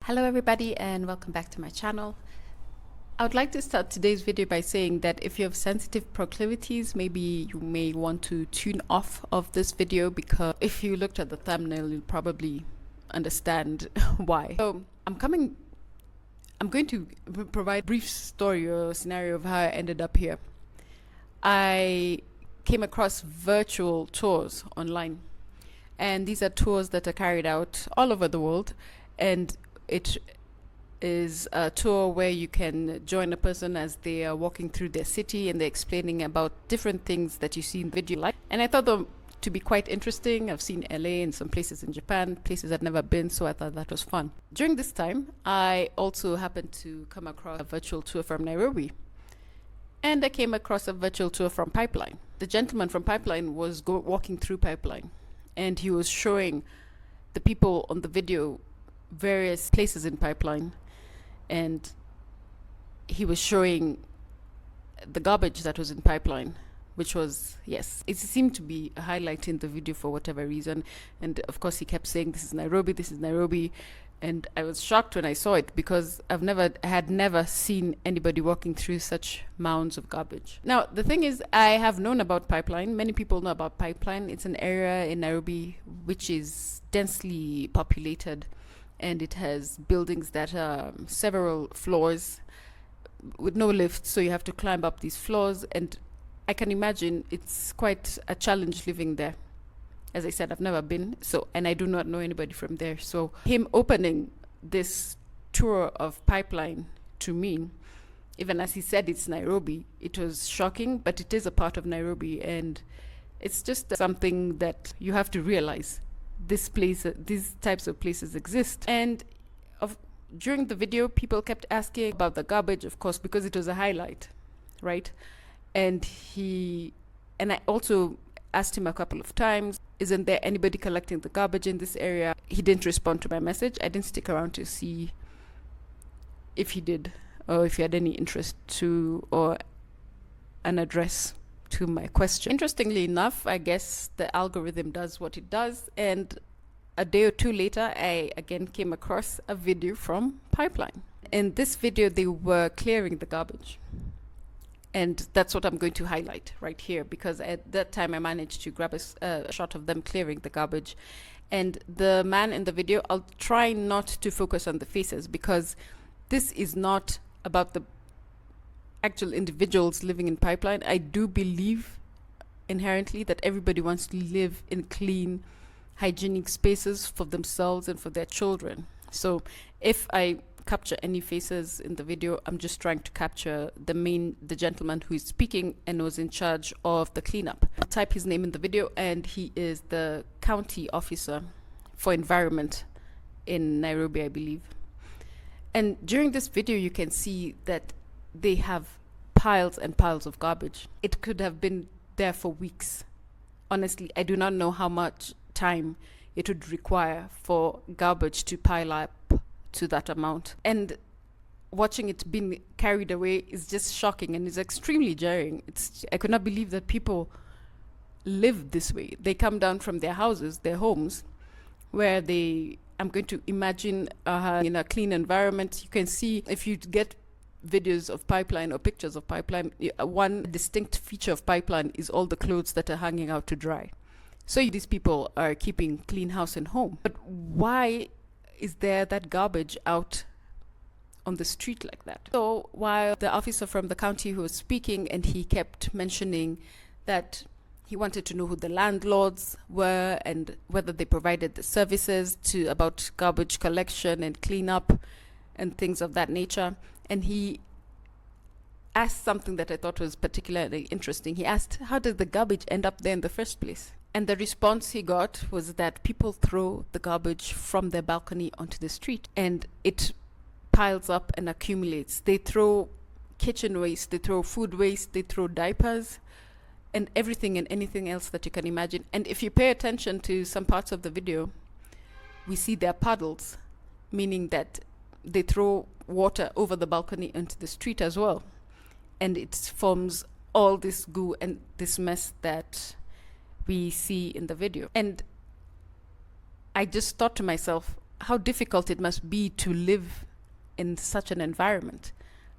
Hello everybody and welcome back to my channel. I would like to start today's video by saying that if you have sensitive proclivities, maybe you may want to tune off of this video, because if you looked at the thumbnail, you'll probably understand why. So I'm going to provide a brief story or scenario of how I ended up here. I came across virtual tours online, and these are tours that are carried out all over the world, and it is a tour where you can join a person as they are walking through their city and they're explaining about different things that you see in the video. And I thought them to be quite interesting. I've seen LA and some places in Japan, places I'd never been, so I thought that was fun. During this time, I also happened to come across a virtual tour from Nairobi, and I came across a virtual tour from Pipeline. The gentleman from Pipeline was walking through Pipeline, and he was showing the people on the video various places in Pipeline, and he was showing the garbage that was in Pipeline, which was, yes, it seemed to be a highlight in the video for whatever reason. And of course he kept saying, this is Nairobi, this is Nairobi. And I was shocked when I saw it, because I had never seen anybody walking through such mounds of garbage. Now, the thing is, I have known about Pipeline. Many people know about Pipeline. It's an area in Nairobi which is densely populated, and it has buildings that are several floors with no lift, so you have to climb up these floors. And I can imagine it's quite a challenge living there. As I said, I've never been, and I do not know anybody from there. So him opening this tour of Pipeline to me, even as he said it's Nairobi, it was shocking, but it is a part of Nairobi, and it's just something that you have to realize. These types of places exist. And during the video, people kept asking about the garbage, of course, because it was a highlight, right? And I also asked him a couple of times, isn't there anybody collecting the garbage in this area? He didn't respond to my message. I didn't stick around to see if he did, or if he had any interest to, or an address to my question. Interestingly enough, I guess the algorithm does what it does, and a day or two later, I again came across a video from Pipeline. In this video, they were clearing the garbage, and that's what I'm going to highlight right here, because at that time I managed to grab a shot of them clearing the garbage. And the man in the video, I'll try not to focus on the faces, because this is not about the actual individuals living in Pipeline. I do believe inherently that everybody wants to live in clean, hygienic spaces for themselves and for their children. So if I capture any faces in the video, I'm just trying to capture the gentleman who is speaking and was in charge of the cleanup. I'll type his name in the video, and he is the county officer for environment in Nairobi, I believe. And during this video, you can see that they have piles and piles of garbage. It could have been there for weeks. Honestly, I do not know how much time it would require for garbage to pile up to that amount. And watching it being carried away is just shocking, and it's extremely jarring. I could not believe that people live this way. They come down from their houses, their homes, where I'm going to imagine in a clean environment. You can see, if you get videos of Pipeline or pictures of Pipeline, one distinct feature of Pipeline is all the clothes that are hanging out to dry. So these people are keeping clean house and home. But why is there that garbage out on the street like that? So while the officer from the county who was speaking, and he kept mentioning that he wanted to know who the landlords were and whether they provided the services about garbage collection and cleanup and things of that nature. And he asked something that I thought was particularly interesting. He asked, how did the garbage end up there in the first place? And the response he got was that people throw the garbage from their balcony onto the street, and it piles up and accumulates. They throw kitchen waste, they throw food waste, they throw diapers, and everything and anything else that you can imagine. And if you pay attention to some parts of the video, we see their puddles, meaning that they throw water over the balcony into the street as well. And it forms all this goo and this mess that we see in the video. And I just thought to myself, how difficult it must be to live in such an environment,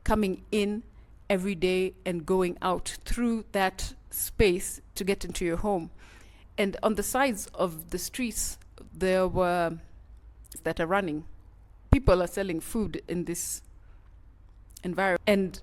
coming in every day and going out through that space to get into your home. And on the sides of the streets, there were that are running. People are selling food in this environment. And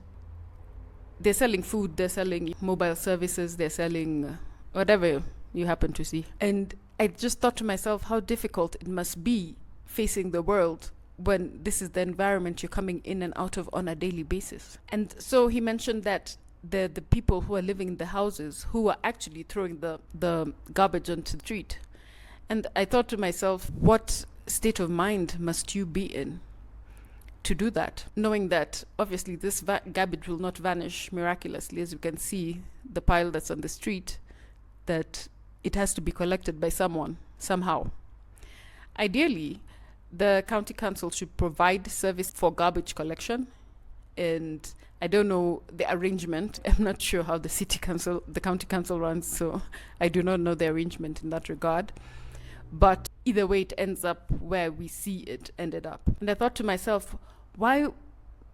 they're selling food, they're selling mobile services, they're selling whatever you happen to see. And I just thought to myself how difficult it must be facing the world when this is the environment you're coming in and out of on a daily basis. And so he mentioned that the people who are living in the houses who are actually throwing the garbage onto the street. And I thought to myself, what state of mind must you be in to do that, knowing that obviously this garbage will not vanish miraculously, as you can see the pile that's on the street, that it has to be collected by someone somehow. Ideally, the county council should provide service for garbage collection, and I don't know the arrangement. I'm not sure how the county council runs, so I do not know the arrangement in that regard. But either way, it ends up where we see it ended up. And I thought to myself, why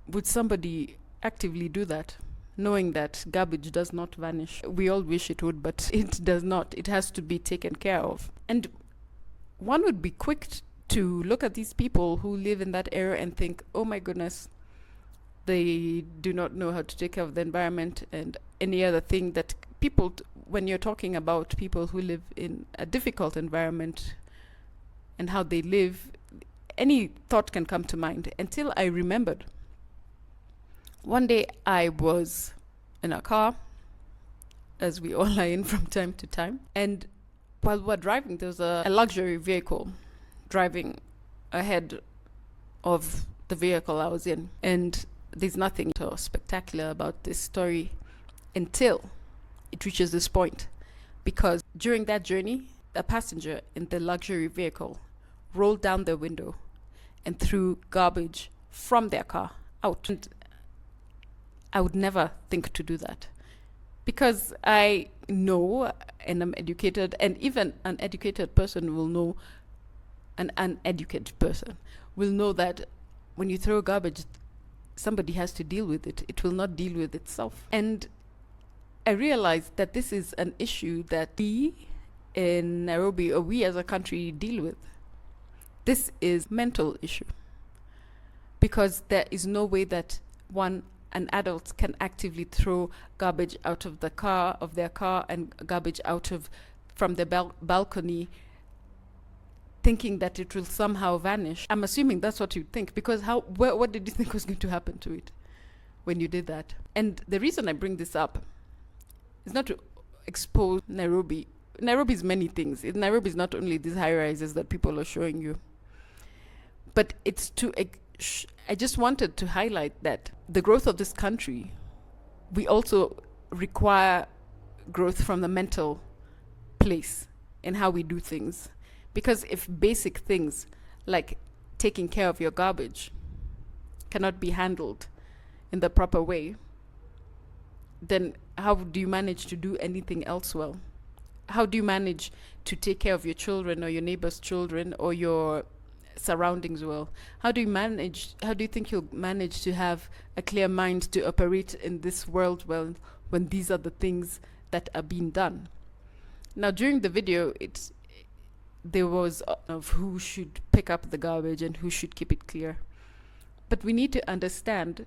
would somebody actively do that, knowing that garbage does not vanish? We all wish it would, but it does not. It has to be taken care of. And one would be quick to look at these people who live in that area and think, oh my goodness, they do not know how to take care of the environment and any other thing that people, when you're talking about people who live in a difficult environment and how they live, any thought can come to mind, until I remembered. One day I was in a car, as we all are in from time to time, and while we're driving, there was a luxury vehicle driving ahead of the vehicle I was in. And there's nothing so spectacular about this story until it reaches this point, because during that journey, a passenger in the luxury vehicle rolled down their window and threw garbage from their car out. And I would never think to do that, because I know, and I'm educated, and even an educated person will know, an uneducated person will know that when you throw garbage, somebody has to deal with it. It will not deal with itself. And I realized that this is an issue that we in Nairobi, or we as a country, deal with. This is a mental issue, because there is no way that an adult can actively throw garbage out of their car and garbage from the balcony, thinking that it will somehow vanish. I'm assuming that's what you think, because what did you think was going to happen to it when you did that? And the reason I bring this up is not to expose Nairobi. Nairobi is many things. Nairobi is not only these high rises that people are showing you, but it's I just wanted to highlight that the growth of this country, we also require growth from the mental place in how we do things. Because if basic things like taking care of your garbage cannot be handled in the proper way, then how do you manage to do anything else well? How do you manage to take care of your children or your neighbor's children or your surroundings well? How do you think you'll manage to have a clear mind to operate in this world well when these are the things that are being done? Now, during the video, there was of who should pick up the garbage and who should keep it clear. But we need to understand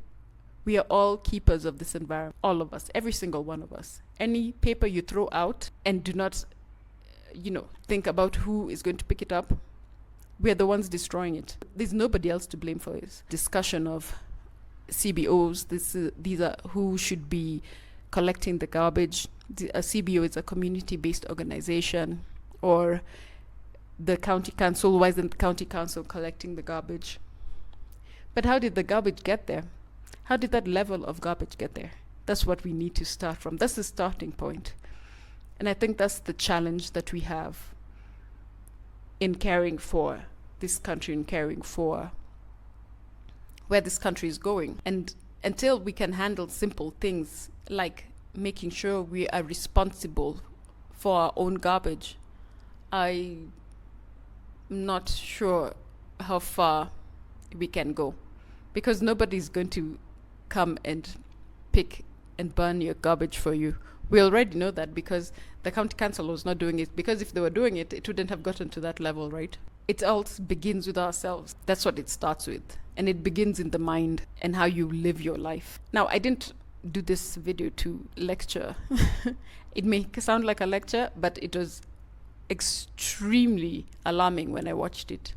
we are all keepers of this environment, all of us, every single one of us. Any paper you throw out and do not, think about who is going to pick it up, we are the ones destroying it. There's nobody else to blame for this. Discussion of CBOs, these are who should be collecting the garbage. A CBO is a community-based organization, or the county council. Why isn't the county council collecting the garbage? But how did the garbage get there? How did that level of garbage get there? That's what we need to start from. That's the starting point. And I think that's the challenge that we have in caring for this country and caring for where this country is going. And until we can handle simple things like making sure we are responsible for our own garbage, I'm not sure how far we can go, because nobody's going to come and pick and burn your garbage for you. We already know that, because the county council was not doing it, because if they were doing it, it wouldn't have gotten to that level, right? It all begins with ourselves. That's what it starts with. And it begins in the mind and how you live your life. Now, I didn't do this video to lecture. It may sound like a lecture, but it was extremely alarming when I watched it.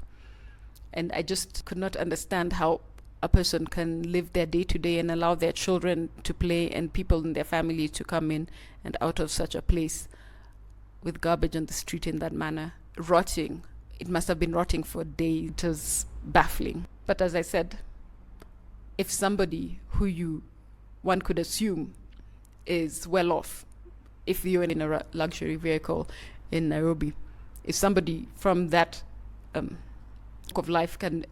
And I just could not understand how a person can live their day to day and allow their children to play and people in their family to come in and out of such a place with garbage on the street in that manner. Rotting. It must have been rotting for days. It was baffling. But as I said, if somebody who one could assume is well off, if you're in a luxury vehicle in Nairobi, if somebody from that of life can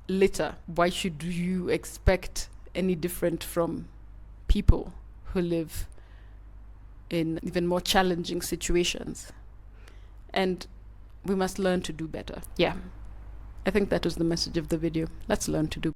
litter, why should you expect any different from people who live in even more challenging situations? And we must learn to do better. Yeah, I think that was the message of the video. Let's learn to do